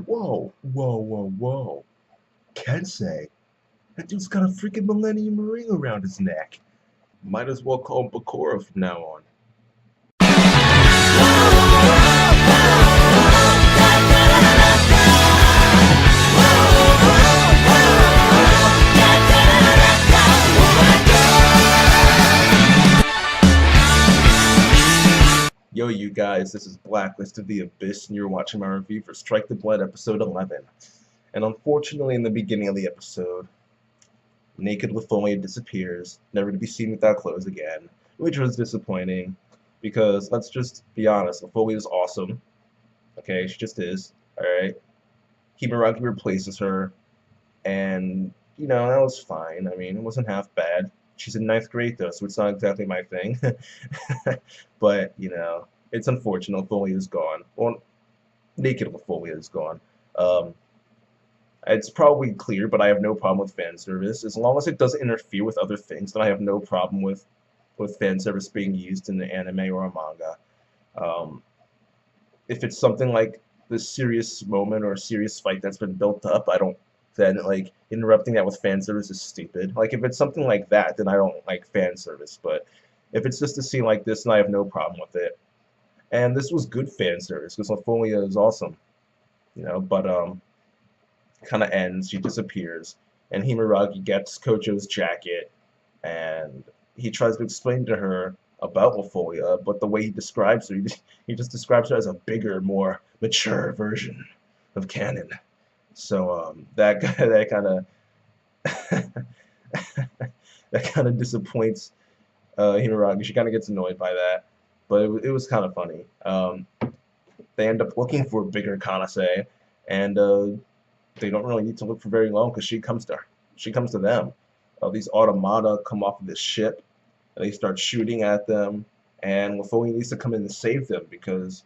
Whoa, whoa, whoa, whoa. Kensei, that dude's got a freaking Millennium Ring around his neck. Might as well call him Bakura from now on. Yo, you guys, this is Blacklist of the Abyss, and you're watching my review for Strike the Blood episode 11. And unfortunately, in the beginning of the episode, naked Lithonia disappears, never to be seen without clothes again, which was disappointing, because let's just be honest, Lithonia is awesome. Okay, she just is, alright? Himeraki replaces her, and, that was fine. I mean, it wasn't half bad. She's in ninth grade, though, so it's not exactly my thing. But, it's unfortunate. Lithonia is gone. Well, naked Lithonia is gone. Um, it's probably clear, but I have no problem with fan service. As long as it doesn't interfere with other things, then I have no problem with fan service being used in the anime or a manga. Um, if it's something like this serious moment or a serious fight that's been built up, I don't. Then like interrupting that with fan service is stupid. Like if it's something like that, then I don't like fan service. But if it's just a scene like this, then I have no problem with it. And this was good fan service because Ophelia is awesome, But kind of ends. She disappears, and Himeragi gets Kojo's jacket, and he tries to explain to her about Ophelia, but the way he describes her, he just describes her as a bigger, more mature version of Canon. So that that kind of that kind of disappoints Himeragi. She kind of gets annoyed by that, but it was kind of funny. They end up looking for a bigger Kanase, and they don't really need to look for very long because she comes to them. These automata come off of this ship, and they start shooting at them, and Lafoni needs to come in and save them because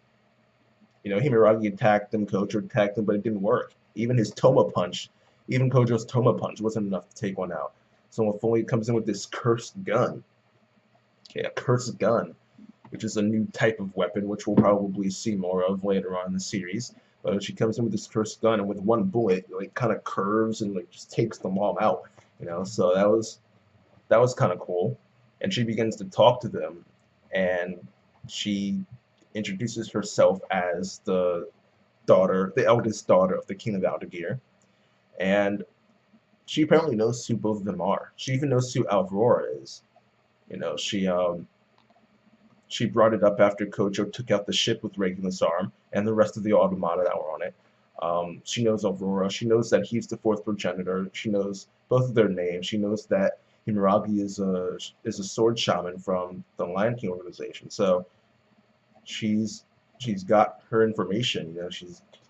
Himeragi attacked them, Kojo attacked them, but it didn't work. Even his Toma punch, even Kojo's Toma punch wasn't enough to take one out. So Lafoni comes in with this cursed gun. Okay, a cursed gun, which is a new type of weapon, which we'll probably see more of later on in the series. But she comes in with this cursed gun, and with one bullet, like kind of curves and like just takes them all out. So that was kind of cool. And she begins to talk to them, and she introduces herself as the eldest daughter of the King of Aldegear, and she apparently knows who both of them are. She even knows who Aurora is. She brought it up after Kojo took out the ship with Regulus Arm and the rest of the automata that were on it. She knows Aurora. She knows that he's the fourth progenitor. She knows both of their names. She knows that Himeragi is a sword shaman from the Lion King organization. So she's got her information.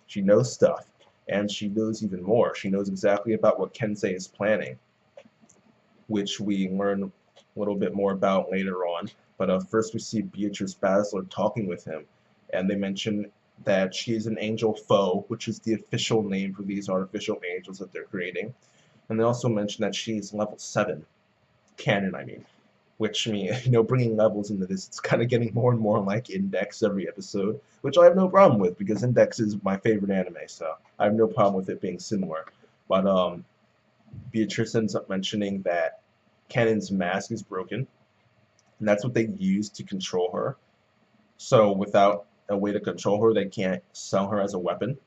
She knows stuff, and she knows even more. She knows exactly about what Kensei is planning, which we learn a little bit more about later on. But first we see Beatrice Basler talking with him, and they mention that she is an angel Faux, which is the official name for these artificial angels that they're creating. And they also mention that she is level 7, Canon, I mean. Which, I mean, bringing levels into this, it's kind of getting more and more like Index every episode, which I have no problem with because Index is my favorite anime, so I have no problem with it being similar. But Beatrice ends up mentioning that Canon's mask is broken, and that's what they use to control her. So without a way to control her, they can't sell her as a weapon,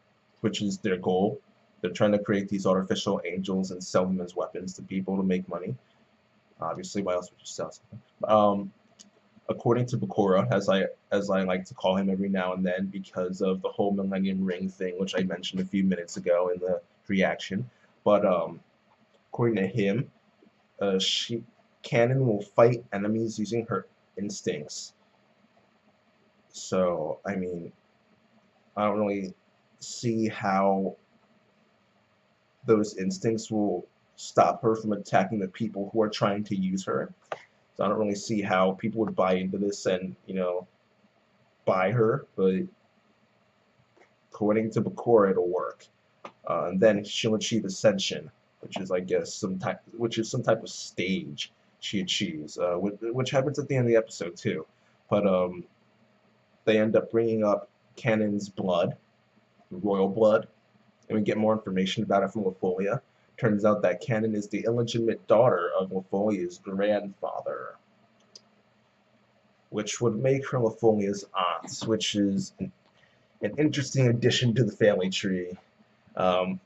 which is their goal. They're trying to create these artificial angels and sell them as weapons to people to make money. Obviously, why else would you sell something? According to Bakura, as I like to call him every now and then because of the whole Millennium Ring thing, which I mentioned a few minutes ago in the reaction. But according to him, Canon will fight enemies using her instincts. So, I mean, I don't really see how those instincts will stop her from attacking the people who are trying to use her. So I don't really see how people would buy into this and, buy her, but according to Bakura, it'll work. And then she'll achieve ascension, which is, I guess, some type of stage she achieves, which happens at the end of the episode too. But they end up bringing up Canon's blood, royal blood, and we get more information about it from Lafolia. Turns out that Canon is the illegitimate daughter of Lafolia's grandfather, which would make her Lafolia's aunt, which is an interesting addition to the family tree. Um,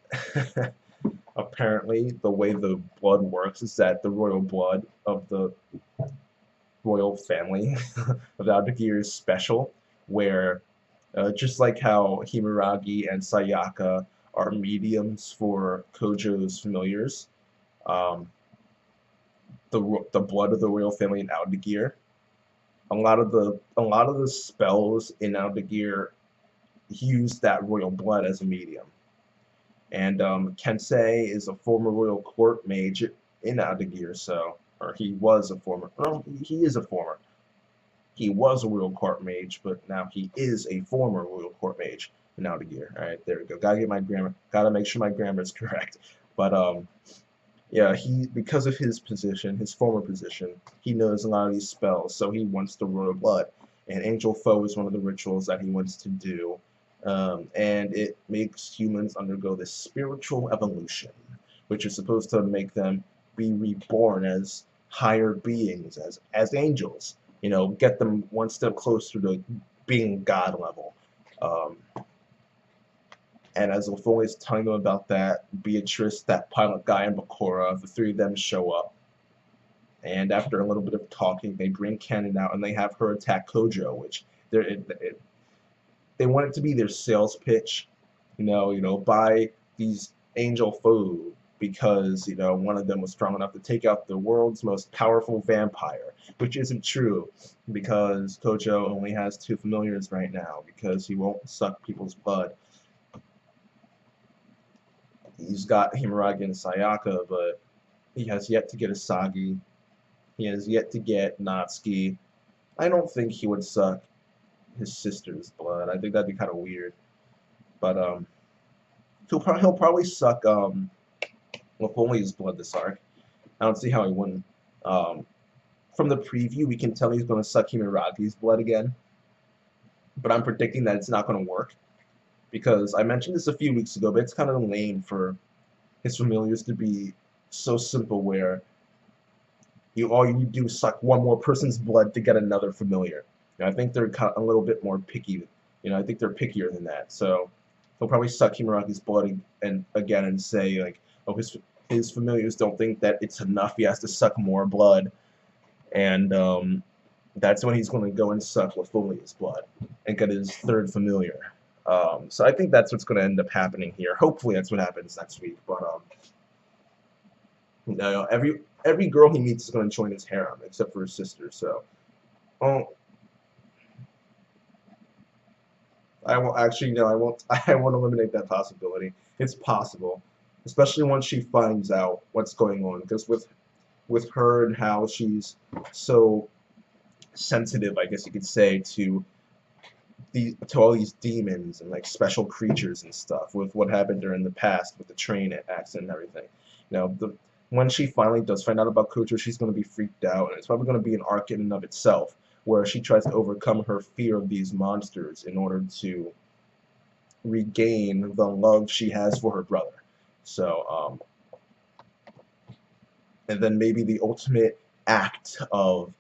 Apparently, the way the blood works is that the royal blood of the royal family of Aldagir is special, where just like how Himeragi and Sayaka are mediums for Kojo's familiars, um, the blood of the royal family in Aldagir, a lot of the spells in Aldagir use that royal blood as a medium. And Kensei is a former royal court mage in Aldagir, so or he was a former. No, he is a former. He was a royal court mage, but now he is a former royal court mage in Aldagir. All right, there we go. Gotta get my grammar. Gotta make sure my grammar is correct. But yeah, because of his position, his former position, he knows a lot of these spells, so he wants the royal blood. And Angel Foe is one of the rituals that he wants to do, and it makes humans undergo this spiritual evolution, which is supposed to make them be reborn as higher beings, as angels. You know, get them one step closer to being God level. Um, and as Lafon is telling them about that, Beatrice, that pilot guy, and Bakura, the three of them show up. And after a little bit of talking, they bring Canon out and they have her attack Kojo, which they want it to be their sales pitch. Buy these angel food because one of them was strong enough to take out the world's most powerful vampire, which isn't true because Kojo only has 2 familiars right now because he won't suck people's blood. He's got Himeragi and Sayaka, but he has yet to get Asagi. He has yet to get Natsuki. I don't think he would suck his sister's blood. I think that'd be kind of weird. But he'll probably suck Lafolia's blood this arc. I don't see how he wouldn't. From the preview, we can tell he's going to suck Himuragi's blood again. But I'm predicting that it's not going to work. Because I mentioned this a few weeks ago, but it's kind of lame for his familiars to be so simple where all you do is suck one more person's blood to get another familiar. I think they're kind of a little bit more picky. I think they're pickier than that. So he'll probably suck Himuragi's blood again and say like, oh, his familiars don't think that it's enough. He has to suck more blood, and that's when he's going to go and suck Lafolia's blood and get his 3rd familiar. So I think that's what's going to end up happening here. Hopefully that's what happens next week. But every girl he meets is going to join his harem except for his sister. So, I won't actually no. I won't. I won't eliminate that possibility. It's possible, especially once she finds out what's going on. Because with her and how she's so sensitive, I guess you could say, to all these demons and like special creatures and stuff, with what happened during the past with the train accident and everything. When she finally does find out about Kojo, she's going to be freaked out, and it's probably going to be an arc in and of itself, where she tries to overcome her fear of these monsters in order to regain the love she has for her brother. So, and then maybe the ultimate act of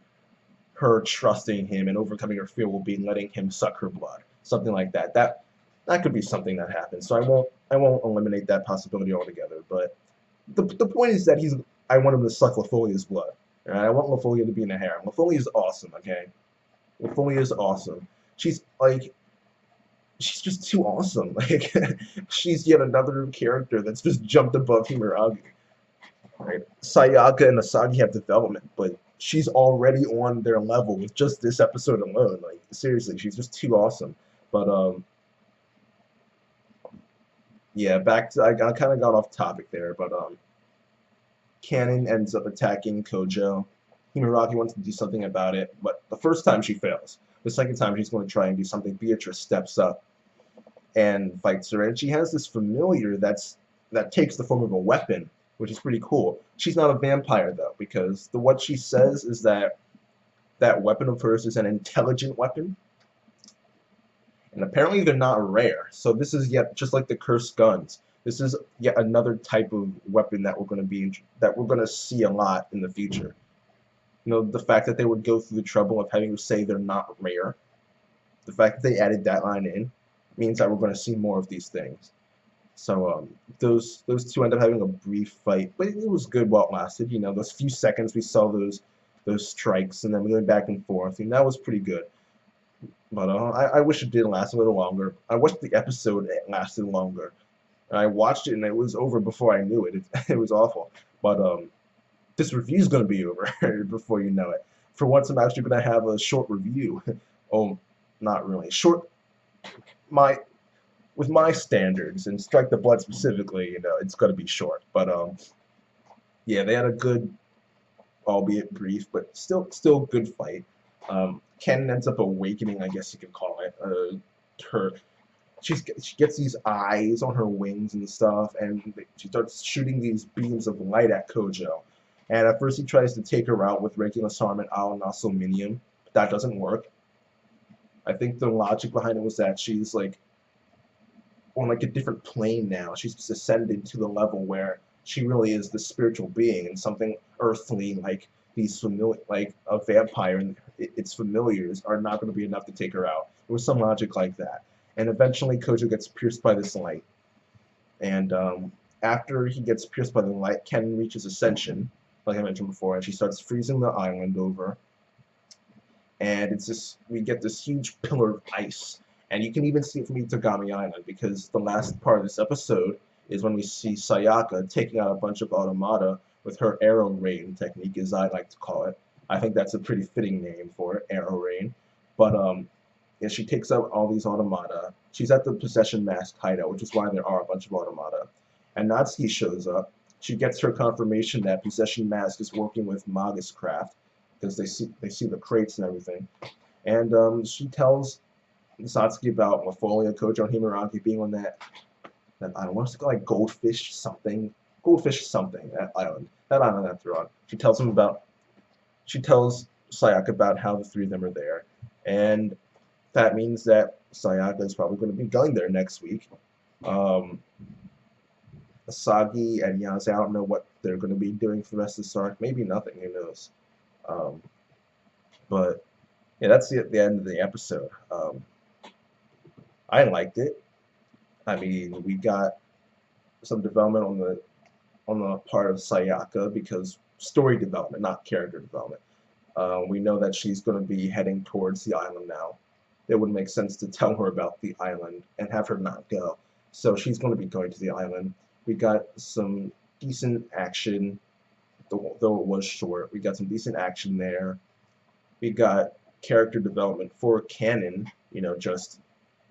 her trusting him and overcoming her fear will be letting him suck her blood, something like that. That could be something that happens. So I won't eliminate that possibility altogether. But the point is that I want him to suck Lafolia's blood. Right? I want Lafolia to be in a harem. Lafolia is awesome. Okay, Lafolia is awesome. She's just too awesome. Like she's yet another character that's just jumped above Himeragi. Right? Sayaka and Asagi have development, but she's already on their level with just this episode alone. Like seriously, she's just too awesome. But yeah, back to I kind of got off topic there, but Canon ends up attacking Kojo. Himeragi wants to do something about it, but the first time she fails. The second time she's going to try and do something. Beatrice steps up and fights her, and she has this familiar that takes the form of a weapon, which is pretty cool. She's not a vampire though, because what she says is that weapon of hers is an intelligent weapon, And apparently they're not rare. So this is yet just like the cursed guns. This is yet another type of weapon that we're going to see a lot in the future. You know, the fact that they would go through the trouble of having to say they're not rare, the fact that they added that line in means that we're going to see more of these things. So those two end up having a brief fight, but it was good while it lasted. You know, those few seconds we saw those strikes, and then we went back and forth, and that was pretty good. But I wish it did last a little longer. I wish the episode lasted longer. I watched it and it was over before I knew it. It was awful. But this review is going to be over before you know it. For once, I'm actually going to have a short review. Oh, not really short. With my standards and Strike the Blood specifically, you know, it's going to be short. But yeah, they had a good, albeit brief, but still good fight. Canon ends up awakening, I guess you could call it. She gets these eyes on her wings and stuff, and she starts shooting these beams of light at Kojo. And at first he tries to take her out with regular arm and aluminium, but that doesn't work. I think the logic behind it was that she's like on like a different plane now. She's just ascended to the level where she really is the spiritual being, and something earthly like these like a vampire and its familiars are not going to be enough to take her out. There was some logic like that. And eventually Kojo gets pierced by this light. And after he gets pierced by the light, Canon reaches ascension, like I mentioned before, and she starts freezing the island over. And it's this, we get this huge pillar of ice. And you can even see it from Itagami Island, because the last part of this episode is when we see Sayaka taking out a bunch of automata with her arrow rain technique, as I like to call it. I think that's a pretty fitting name for it, arrow rain. But yeah, she takes out all these automata. She's at the Possession Mask hideout, which is why there are a bunch of automata. And Natsuki shows up. She gets her confirmation that Possession Mask is working with Magus Craft, because they see the crates and everything. And she tells Satsuki about Mafolia, Kojo, and Himeraki being on that I don't want to call like goldfish something, that island that they're on. She tells Sayaka about how the three of them are there, and that means that Sayaka is probably going to be going there next week. Asagi and Yase, I don't know what they're going to be doing for the rest of this arc. Maybe nothing, who knows. But yeah, that's the end of the episode. I liked it. I mean, we got some development on the part of Sayaka, because story development, not character development. We know that she's going to be heading towards the island now. It would make sense to tell her about the island and have her not go. So she's going to be going to the island. We got some decent action, though it was short. We got some decent action there. We got character development for Canon, you know,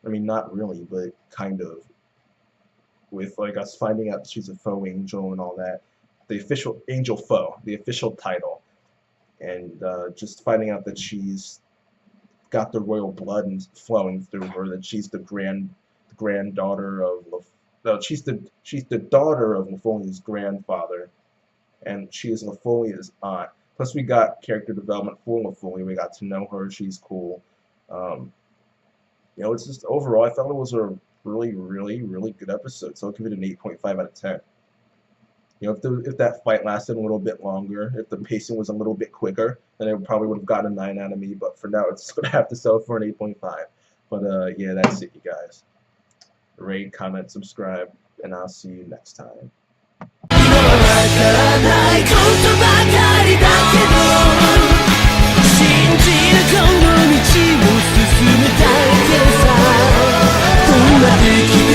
I mean, not really, but kind of, with like us finding out she's a faux angel and all that. The official angel faux, the official title, and just finding out that she's got the royal blood and flowing through her, that she's the granddaughter of she's the daughter of Lafolia's grandfather, and she is Lafolia's aunt. Plus, we got character development for Lafolia. We got to know her. She's cool. You know, it's just overall, I thought it was a really, really, really good episode. So I'll give it an 8.5 out of 10. You know, if that fight lasted a little bit longer, if the pacing was a little bit quicker, then it probably would have gotten a 9 out of me. But for now, it's going to have to sell for an 8.5. But yeah, that's it, you guys. Rate, comment, subscribe, and I'll see you next time.「